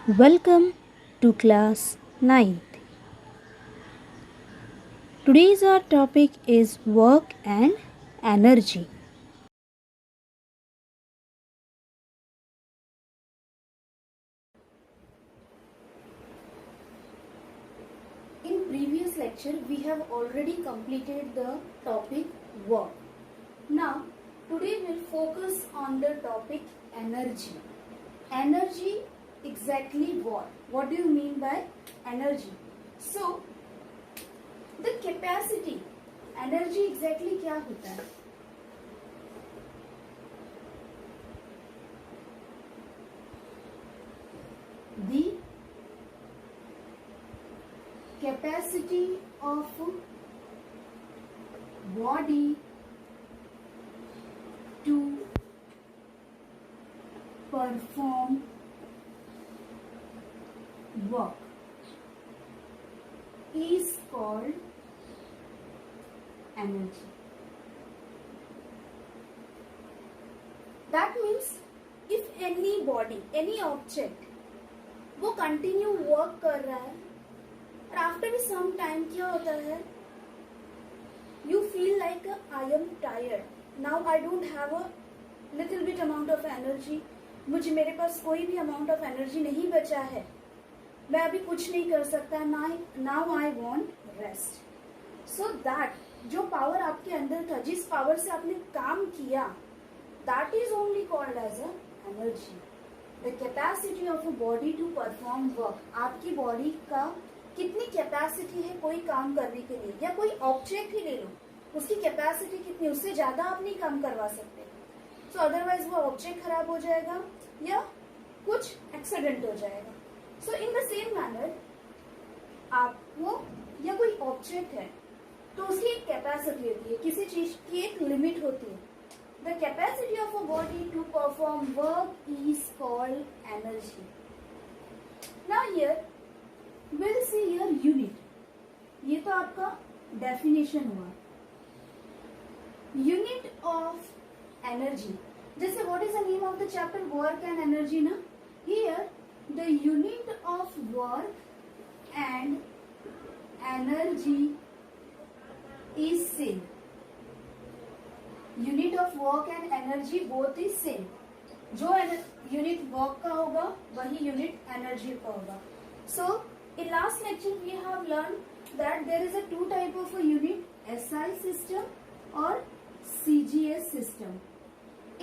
Welcome to class 9th. Today's our topic is work and energy. In previous lecture we have already completed the topic work. Now today we'll focus on the topic energy. Energy exactly what? What do you mean by energy? So the capacity, energy exactly क्या होता है? The capacity of body to perform work is called energy. That means if any body, any object वो continue work कर रहा है और after some time क्या होता है, you feel like I am tired, now I don't have a little bit amount of energy, मुझे मेरे पास कोई भी अमाउंट ऑफ एनर्जी नहीं बचा है, मैं अभी कुछ नहीं कर सकता, now I want rest. So that जो पावर आपके अंदर था, जिस पावर से आपने काम किया, that is only called as a energy. The capacity of a body to perform work. आपकी बॉडी का कितनी कैपेसिटी है कोई काम करने के लिए, या कोई ऑब्जेक्ट ही ले लो, उसकी कैपेसिटी कितनी, उससे ज्यादा आप नहीं काम करवा सकते. सो अदरवाइज वो ऑब्जेक्ट खराब हो जाएगा या कुछ एक्सीडेंट हो जाएगा. सो इन द सेम मैनर आपको या कोई ऑब्जेक्ट है तो उसकी एक कैपेसिटी होती है, किसी चीज की एक लिमिट होती है. The capacity of a body to perform work is called energy. Now here we'll see your unit. ये तो आपका definition हुआ. Unit of energy. जैसे what is the name of the chapter? Work and energy ना? Here the unit of work and energy is same. Unit of work and energy both is same. जो unit work का होगा वही unit energy का होगा. So in last lecture we have learn that there is a two type of a unit, SI system और CGS system.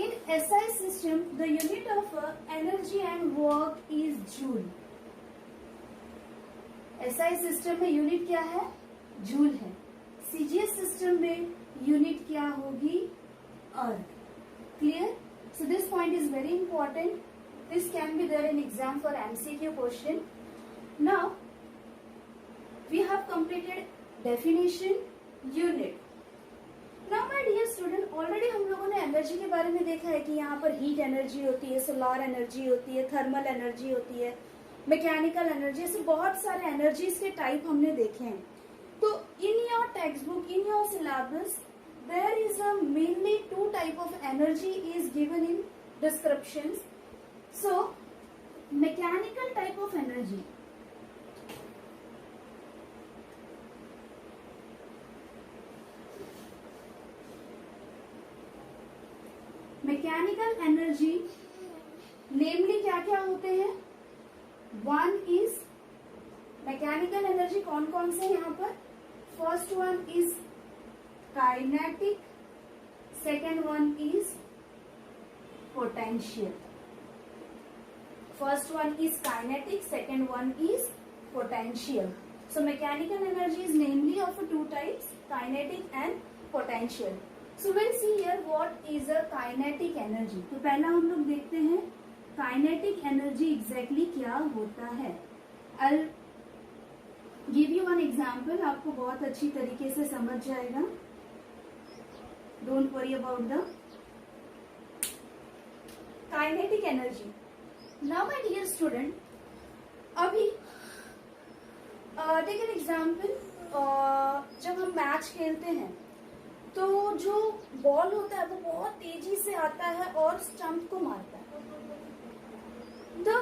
In SI system the unit of energy and work is joule. SI system में unit क्या है? Joule है. CGS system में unit क्या होगी? अर्थ. Clear? So this point is very important. This can be there in exam for MCQ question. Now we have completed definition, unit. Now my dear student, already हम लोगों ने energy के बारे में देखा है कि यहाँ पर हीट एनर्जी होती है, सोलर एनर्जी होती है, थर्मल एनर्जी होती है, मैकेनिकल एनर्जी, ऐसे बहुत सारे एनर्जीज के टाइप हमने देखे हैं. तो in your text book, in your syllabus, there is a mainly two type of energy is given in descriptions. So mechanical type of energy, mechanical energy namely क्या क्या होते हैं? वन इज मैकेनिकल एनर्जी, कौन कौन से यहाँ पर? First one is kinetic, second one is potential. First one is kinetic, second one is potential. So mechanical energy is namely of two types, kinetic and potential. So we'll see here what is a kinetic energy. तो पहला हम लोग देखते हैं kinetic energy exactly क्या होता है. I'll give you one example, आपको बहुत अच्छी तरीके से समझ जाएगा. Don't worry about the kinetic energy. Now my dear student, अभी take an example, जब हम मैच खेलते हैं तो जो बॉल होता है वो बहुत तेजी से आता है और स्टंप को मारता है. The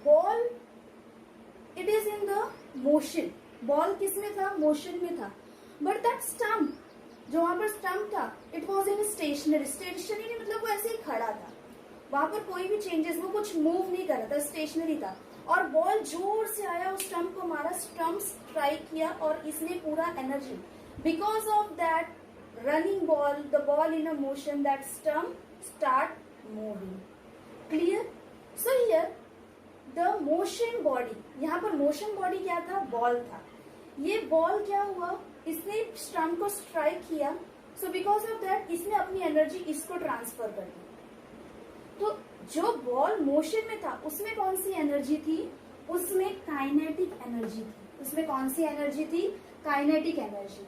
ball मोशन, बॉल किस में था, मोशन में था, बट दैट स्टम्प, जो वहां पर स्टम्प था, it was in stationary, stationary मतलब वो ऐसे ही खड़ा था, वहां पर कोई भी चेंजेस, वो कुछ मूव नहीं कर रहा था, स्टेशनरी था, और बॉल जोर से आया, उस स्टम्प को मारा, स्टम्प स्ट्राइक किया और इसने पूरा energy, because of that running ball, the ball in a motion, that stump start moving. Clear? So here the motion body, यहाँ पर मोशन बॉडी क्या था, बॉल था, ये बॉल क्या हुआ, इसने स्टम्प को स्ट्राइक किया, सो बिकॉज ऑफ दैट इसने अपनी एनर्जी इसको ट्रांसफर कर दी। तो जो बॉल मोशन में था उसमें कौन सी एनर्जी थी, उसमें काइनेटिक एनर्जी थी, उसमें कौन सी एनर्जी थी, काइनेटिक एनर्जी।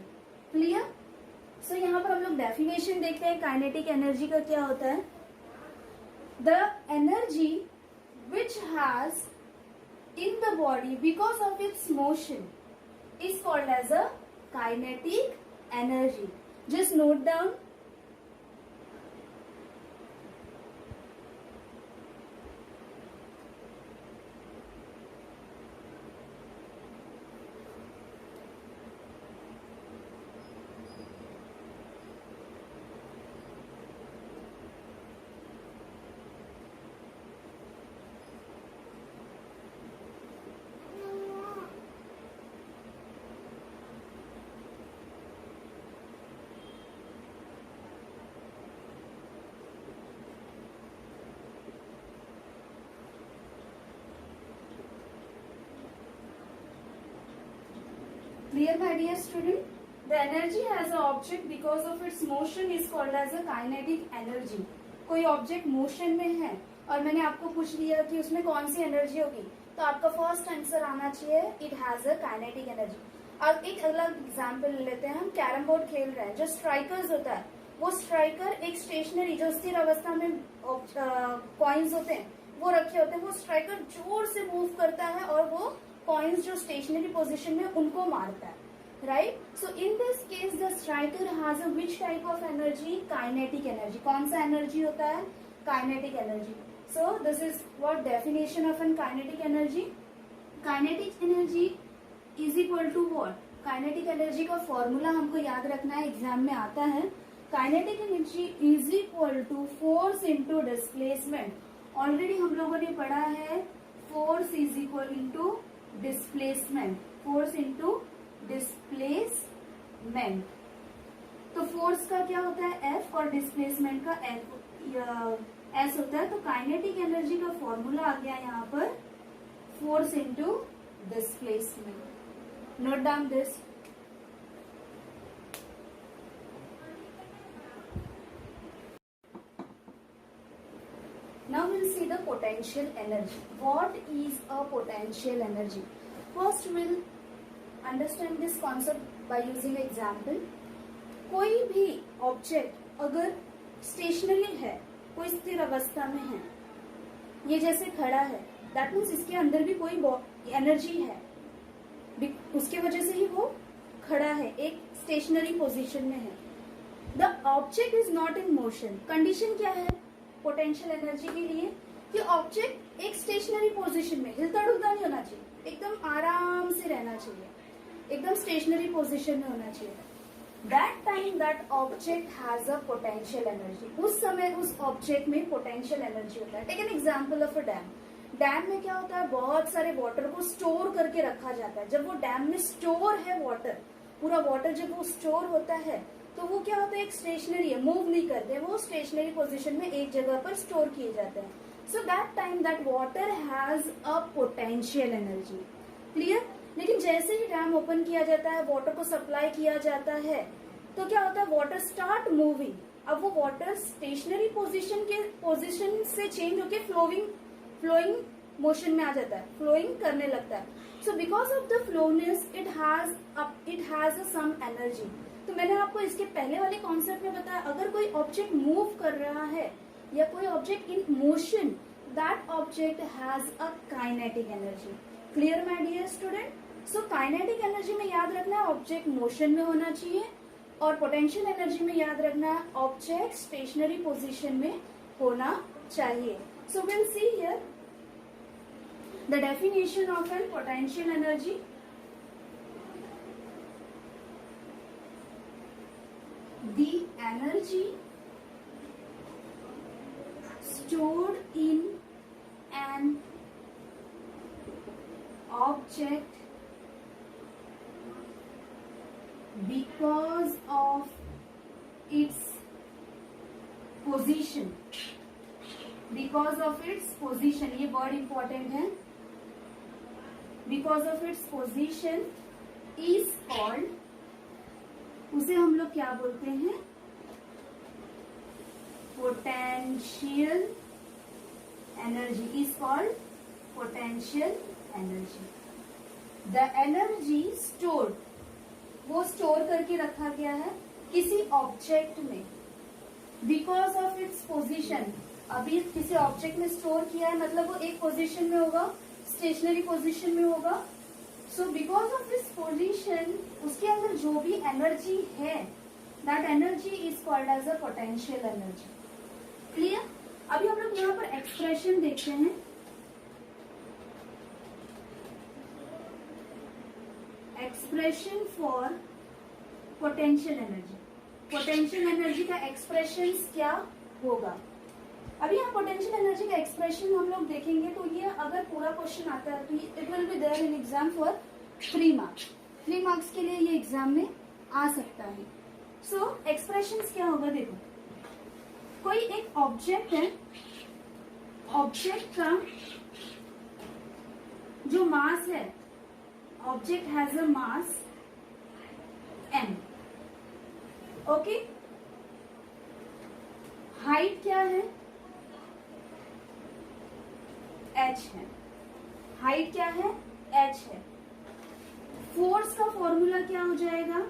क्लियर? सो यहाँ पर हम लोग डेफिनेशन देखते हैं काइनेटिक एनर्जी का क्या होता है। The energy which has in the body because of its motion is called as a kinetic energy. Just note down. Clear, my dear student? The energy as an object because of its motion is called as a kinetic energy. कोई object motion में है और मैंने आपको पूछ लिया कि उसमें कौन सी एनर्जी होगी, तो आपका फर्स्ट आंसर आना चाहिए it has a kinetic energy. अब एक अलग एग्जांपल ले लेते हैं, हम कैरम बोर्ड खेल रहे हैं, जो स्ट्राइकर्स होता है, वो स्ट्राइकर एक स्टेशनरी, जो स्थिर अवस्था में कॉइन्स होते हैं वो रखे होते हैं, वो स्ट्राइकर जोर से मूव करता है और वो कॉइन्स जो स्टेशनरी पोजीशन में उनको मारता है, right? So in this case the striker has a which type of energy, kinetic energy. कौन सा एनर्जी होता है, kinetic energy. So this is what definition of an kinetic energy. Kinetic energy is equal to what, kinetic energy का formula हमको याद रखना है, exam में आता है। Kinetic energy is equal to force into displacement. Already हम लोगों ने पढ़ा है force is equal into displacement, force into displacement. तो फोर्स का क्या होता है एफ और डिस्प्लेसमेंट का एस होता है। तो काइनेटिक एनर्जी का फॉर्मूला आ गया यहाँ पर force into displacement. Note down this. Now we'll see the potential energy. What is a potential energy? First we'll understand this concept by using example. कोई भी ऑब्जेक्ट अगर स्टेशनरी है, कोई स्थिर अवस्था में है, ये जैसे खड़ा है, दैट मीन्स इसके अंदर भी कोई एनर्जी है, उसके वजह से ही वो खड़ा है, एक स्टेशनरी पोजीशन में है। The object is not in motion. Condition क्या है पोटेंशियल एनर्जी के लिए कि ऑब्जेक्ट एक स्टेशनरी पोजीशन में, हिलता डुलता नहीं होना चाहिए, एकदम आराम से रहना चाहिए, एकदम स्टेशनरी पोजीशन में होना चाहिए। That time that object has a potential energy. उस समय उस ऑब्जेक्ट में पोटेंशियल एनर्जी होता है। Take an example of a dam. Dam में क्या होता है, बहुत सारे वाटर को स्टोर करके रखा जाता है। जब वो डैम में स्टोर है वाटर, पूरा वाटर जब वो स्टोर होता है तो वो क्या होता है, एक स्टेशनरी है, मूव नहीं करते, वो स्टेशनरी पोजीशन में एक जगह पर स्टोर किए जाते हैं। So that time that water has a potential energy. Clear? लेकिन जैसे ही डैम ओपन किया जाता है, वाटर को सप्लाई किया जाता है, तो क्या होता है, वाटर स्टार्ट मूविंग। अब वो वाटर स्टेशनरी पोजीशन से चेंज होकर फ्लोइंग मोशन में आ जाता है, फ्लोइंग करने लगता है। So because of the flowness it has some energy. तो मैंने आपको इसके पहले वाले कॉन्सेप्ट में बताया, अगर कोई ऑब्जेक्ट मूव कर रहा है या कोई object in motion, that object has a kinetic energy. Clear my dear student? So kinetic energy में याद रखना है ऑब्जेक्ट मोशन में होना चाहिए, और पोटेंशियल एनर्जी में याद रखना है ऑब्जेक्ट स्टेशनरी पोजीशन में होना चाहिए। So will see here the definition of an potential energy. energy stored in an object because of its position. Because of its position, ये वर्ड इंपॉर्टेंट है. Because of its position is called, उसे हम लोग क्या बोलते हैं? Potential energy is called potential energy. The energy stored, वो store करके रखा गया है किसी ऑब्जेक्ट में. बिकॉज ऑफ इट्स पोजिशन, अभी किसी ऑब्जेक्ट में स्टोर किया है मतलब वो एक पोजीशन में होगा, स्टेशनरी पोजीशन में होगा. So because of this position उसके अंदर जो भी एनर्जी है, that energy is called as a potential energy. Clear? अभी हम लोग यहाँ पर एक्सप्रेशन देखते हैं. Expression for potential energy. पोटेंशियल एनर्जी का एक्सप्रेशन क्या होगा? अभी हम पोटेंशियल एनर्जी का एक्सप्रेशन हम लोग देखेंगे. तो ये अगर पूरा क्वेश्चन आता है तो it will be there in exam for 3 marks. 3 marks के लिए ये एग्जाम में आ सकता है. सो एक्सप्रेशन क्या होगा? देखो, कोई एक ऑब्जेक्ट है, ऑब्जेक्ट का जो मास है, object has a mass m. Okay, height क्या है? h है. हाइट क्या है? h है. फोर्स का फॉर्मूला क्या हो जाएगा?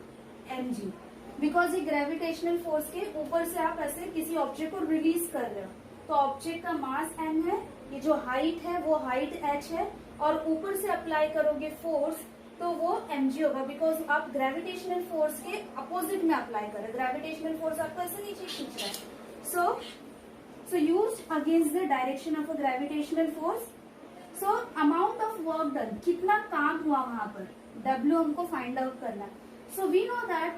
mg. बिकॉज ये ग्रेविटेशनल फोर्स के ऊपर से आप ऐसे किसी ऑब्जेक्ट को रिलीज कर रहे हो, तो ऑब्जेक्ट का मास m है, ये जो हाइट है वो हाइट h है, और ऊपर से अप्लाई करोगे फोर्स तो वो mg होगा. बिकॉज आप ग्रेविटेशनल फोर्स के अपोजिट में अप्लाई कर रहे हो. ग्रेविटेशनल फोर्स आपको ऐसे नीचे खींच रहा है. सो used against the direction of a gravitational force. So amount of work done, कितना काम हुआ वहां पर, W हमको फाइंड आउट करना है. So we know that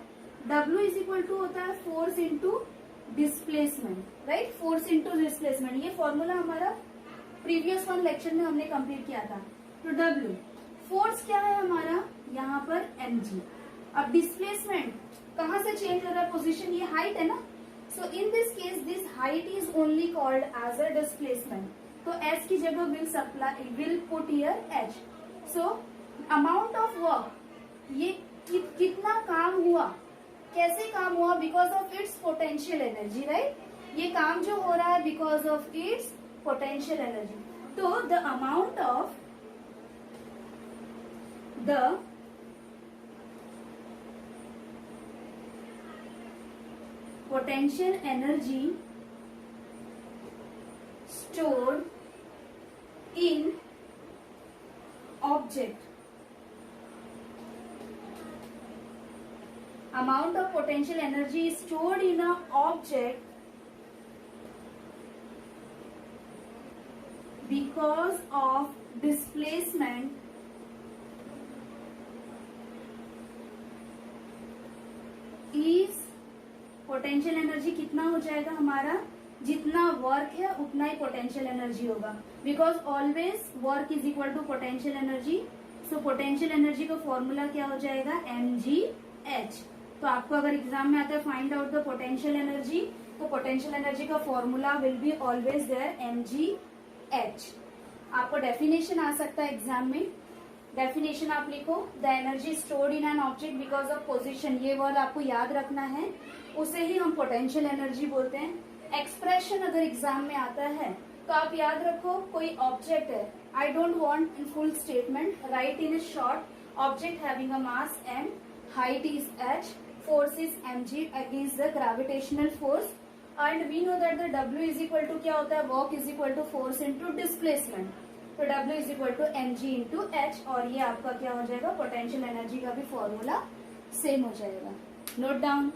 W is equal to होता है force into displacement, right? Force into displacement, ये फॉर्मूला हमारा प्रीवियस वन लेक्चर में हमने कंप्लीट किया था. तो W, फोर्स क्या है हमारा यहाँ पर mg. अब डिस्प्लेसमेंट कहाँ से चेंज हो रहा है पोजीशन? ये हाइट है ना. So in this case this height is only called as a displacement. तो s की जगह will put here h. So amount of work, ये कितना काम हुआ, कैसे काम हुआ? Because of its potential energy, right? ये काम जो हो रहा है because of its potential energy. तो the amount of the potential energy stored in object, amount of potential energy stored in a object because of displacement is, potential energy कितना हो जाएगा हमारा? जितना वर्क है उतना ही पोटेंशियल एनर्जी होगा. Because always work is equal to potential energy. So potential energy का फॉर्मूला क्या हो जाएगा? mgh. तो आपको अगर एग्जाम में आता है find out the potential energy, तो पोटेंशियल एनर्जी का formula will be always there mgh. आपको डेफिनेशन आ सकता है एग्जाम में. डेफिनेशन आप लिखो, the energy stored in an object because of position. ये वर्ड आपको याद रखना है, उसे ही हम पोटेंशियल एनर्जी बोलते हैं. एक्सप्रेशन अगर एग्जाम में आता है तो आप याद रखो, कोई ऑब्जेक्ट है, I don't want in full statement, right in A short, object having a mass m, height is h, force is mg against the gravitational force, and we know that the w is equal to क्या होता है? work is equal to force into displacement. तो W is equal to mg into H, और ये आपका क्या हो जाएगा? पोटेंशियल एनर्जी का भी फॉर्मूला सेम हो जाएगा. Note down.